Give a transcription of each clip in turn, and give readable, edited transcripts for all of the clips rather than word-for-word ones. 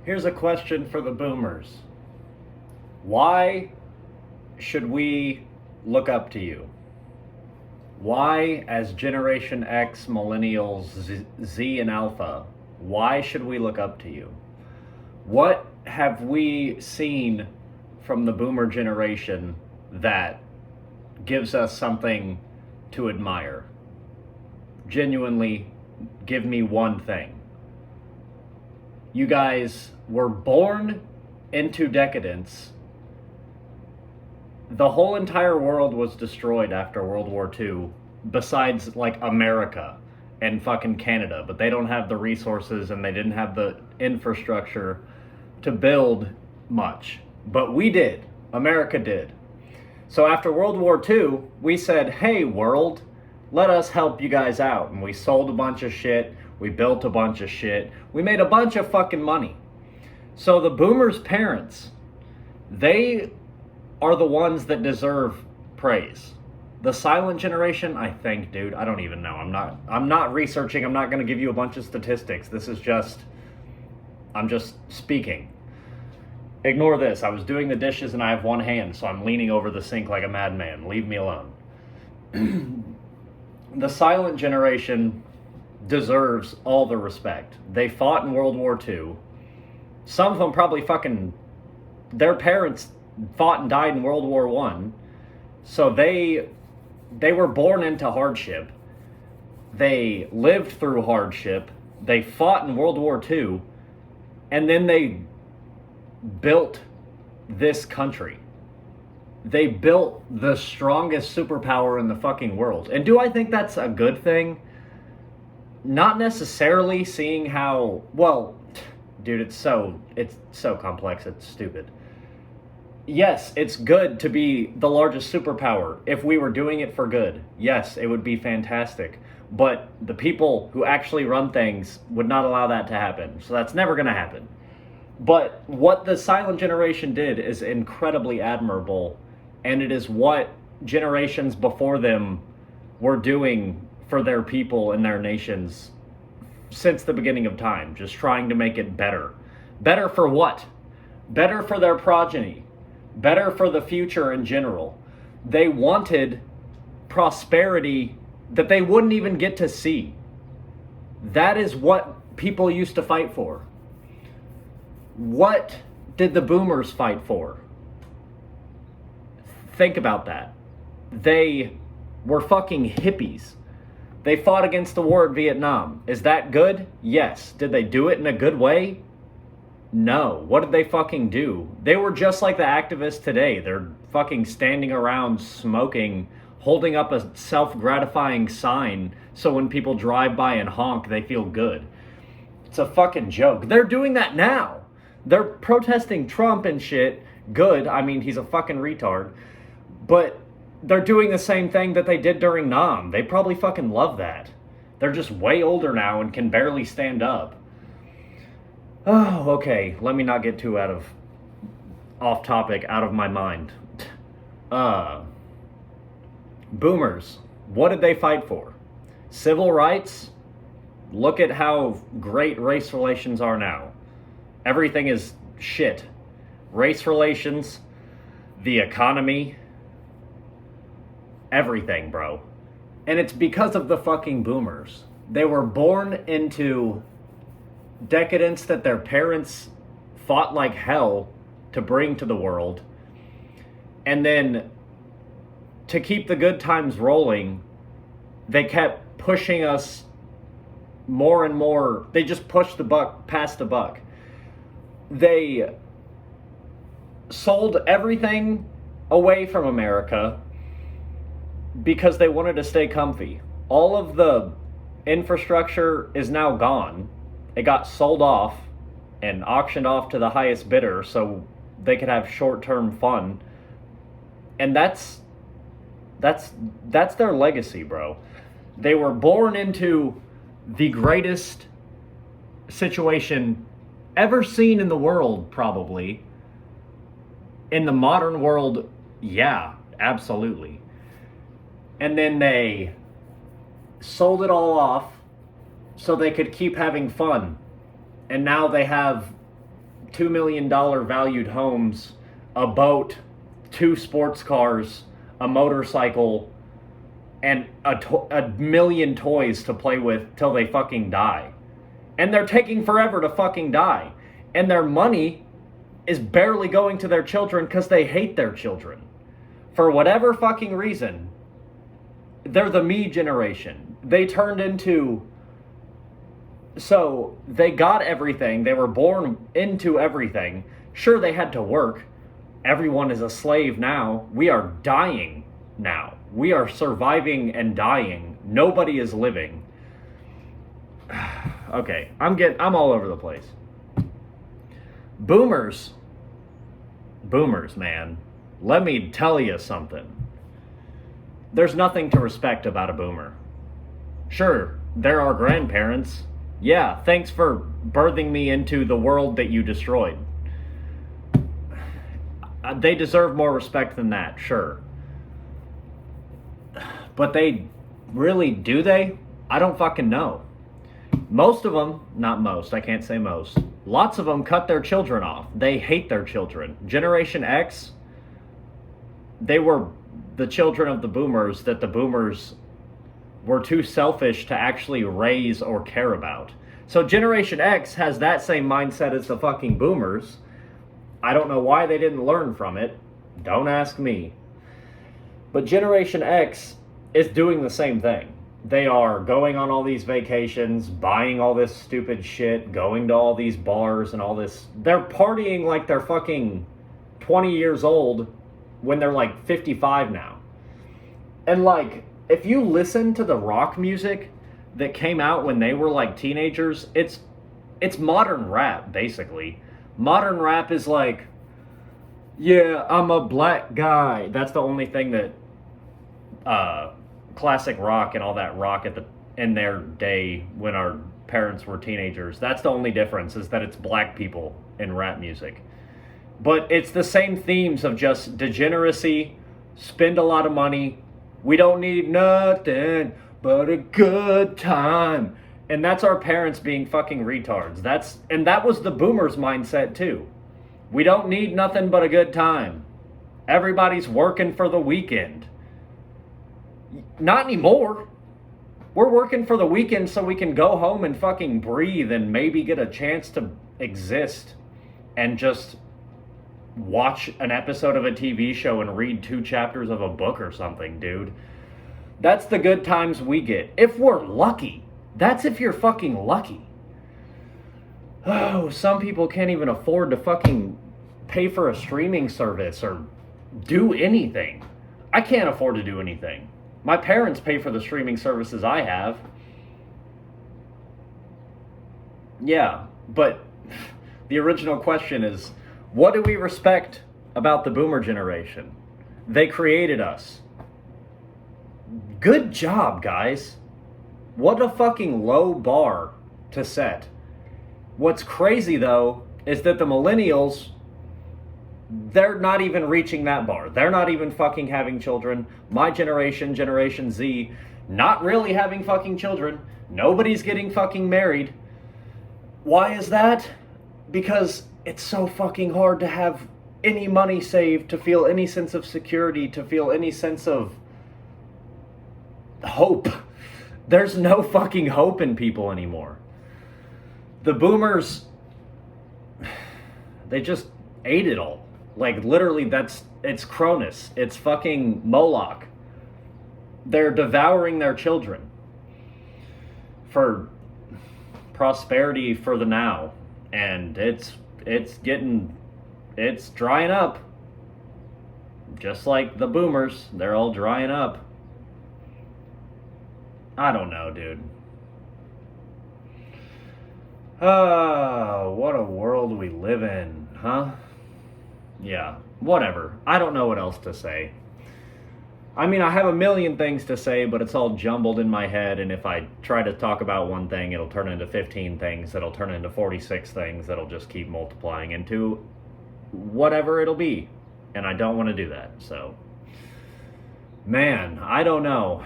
Here's a question for the boomers. Why should we look up to you? Why, as Generation X, Millennials, Z, and Alpha, why should we look up to you? What have we seen from the boomer generation that gives us something to admire? Genuinely, give me one thing. You guys were born into decadence. The whole entire world was destroyed after World War II, besides like America and fucking Canada, but they don't have the resources and they didn't have the infrastructure to build much. But we did. America did. So after World War II, we said, hey, world, let us help you guys out. And we sold a bunch of shit. We built a bunch of shit. We made a bunch of fucking money. So the boomers' parents, they are the ones that deserve praise. The silent generation, I think, dude, I don't even know. I'm not researching. I'm not going to give you a bunch of statistics. I'm just speaking. Ignore this. I was doing the dishes and I have one hand, so I'm leaning over the sink like a madman. Leave me alone. The silent generation deserves all the respect. They fought in World War II. Some of them probably their parents fought and died in World War I. So they were born into hardship. They lived through hardship. They fought in World War II. And then they built this country. They built the strongest superpower in the fucking world. And do I think that's a good thing? Not necessarily, seeing how, well, dude, it's so complex, it's stupid. Yes, it's good to be the largest superpower. If we were doing it for good, yes, it would be fantastic. But the people who actually run things would not allow that to happen. So that's never going to happen. But what the silent generation did is incredibly admirable. And it is what generations before them were doing for their people and their nations since the beginning of time. Just trying to make it better. Better for what? Better for their progeny. Better for the future in general. They wanted prosperity that they wouldn't even get to see. That is what people used to fight for. What did the boomers fight for? Think about that. They were fucking hippies. They fought against the war in Vietnam. Is that good? Yes. Did they do it in a good way? No. What did they fucking do? They were just like the activists today. They're fucking standing around smoking, holding up a self-gratifying sign so when people drive by and honk, they feel good. It's a fucking joke. They're doing that now. They're protesting Trump and shit. Good. I mean, he's a fucking retard. But they're doing the same thing that they did during Nam. They probably fucking love that. They're just way older now and can barely stand up. Oh, okay. Let me not get too off topic, out of my mind. Boomers. What did they fight for? Civil rights? Look at how great race relations are now. Everything is shit. Race relations, the economy, everything, bro. And it's because of the fucking boomers. They were born into decadence that their parents fought like hell to bring to the world. And then to keep the good times rolling, they kept pushing us more and more. They just pushed the buck past the buck. They sold everything away from America because they wanted to stay comfy. All of the infrastructure is now gone. It got sold off and auctioned off to the highest bidder so they could have short-term fun. And that's their legacy, bro. They were born into the greatest situation ever seen in the world, probably. In the modern world, yeah, absolutely. And then they sold it all off so they could keep having fun. And now they have $2 million valued homes, a boat, 2 sports cars, a motorcycle, and a million toys to play with till they fucking die. And they're taking forever to fucking die. And their money is barely going to their children because they hate their children. For whatever fucking reason, they're the me generation. They turned into... So, they got everything. They were born into everything. Sure, they had to work. Everyone is a slave now. We are dying now. We are surviving and dying. Nobody is living. Okay, I'm all over the place. Boomers, man. Let me tell you something. There's nothing to respect about a boomer. Sure, they're our grandparents. Yeah, thanks for birthing me into the world that you destroyed. They deserve more respect than that, sure. But they really, do they? I don't fucking know. Most of them, not most, I can't say most. Lots of them cut their children off. They hate their children. Generation X, they were the children of the boomers that the boomers were too selfish to actually raise or care about. So Generation X has that same mindset as the fucking boomers. I don't know why they didn't learn from it. Don't ask me. But Generation X is doing the same thing. They are going on all these vacations, buying all this stupid shit, going to all these bars and all this. They're partying like they're fucking 20 years old when they're like 55 now. And like, if you listen to the rock music that came out when they were like teenagers, it's modern rap, basically. Modern rap is like, yeah, I'm a black guy. That's the only thing that classic rock and all that rock in their day when our parents were teenagers, that's the only difference, is that it's black people in rap music. But it's the same themes of just degeneracy, spend a lot of money, we don't need nothing but a good time. And that's our parents being fucking retards. And that was the boomers' mindset too. We don't need nothing but a good time. Everybody's working for the weekend. Not anymore. We're working for the weekend so we can go home and fucking breathe and maybe get a chance to exist and just watch an episode of a TV show and read 2 chapters of a book or something, dude. That's the good times we get. If we're lucky. That's if you're fucking lucky. Oh, some people can't even afford to fucking pay for a streaming service or do anything. I can't afford to do anything. My parents pay for the streaming services I have. Yeah, but the original question is, what do we respect about the boomer generation? They created us. Good job, guys. What a fucking low bar to set. What's crazy, though, is that the millennials, they're not even reaching that bar. They're not even fucking having children. My generation, Generation Z, not really having fucking children. Nobody's getting fucking married. Why is that? Because it's so fucking hard to have any money saved, to feel any sense of security, to feel any sense of hope. There's no fucking hope in people anymore. The boomers, they just ate it all. Like, literally, it's Cronus. It's fucking Moloch. They're devouring their children for prosperity for the now. And it's drying up. Just like the boomers, they're all drying up. I don't know, dude. Oh, what a world we live in, huh? Yeah, whatever. I don't know what else to say. I mean, I have a million things to say, but it's all jumbled in my head, and if I try to talk about one thing, it'll turn into 15 things, that'll turn into 46 things, that'll just keep multiplying into whatever it'll be. And I don't want to do that, so. Man, I don't know.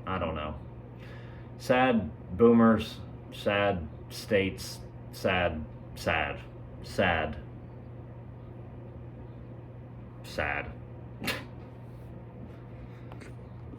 I don't know. Sad boomers. sad states, sad, sad, sad, sad.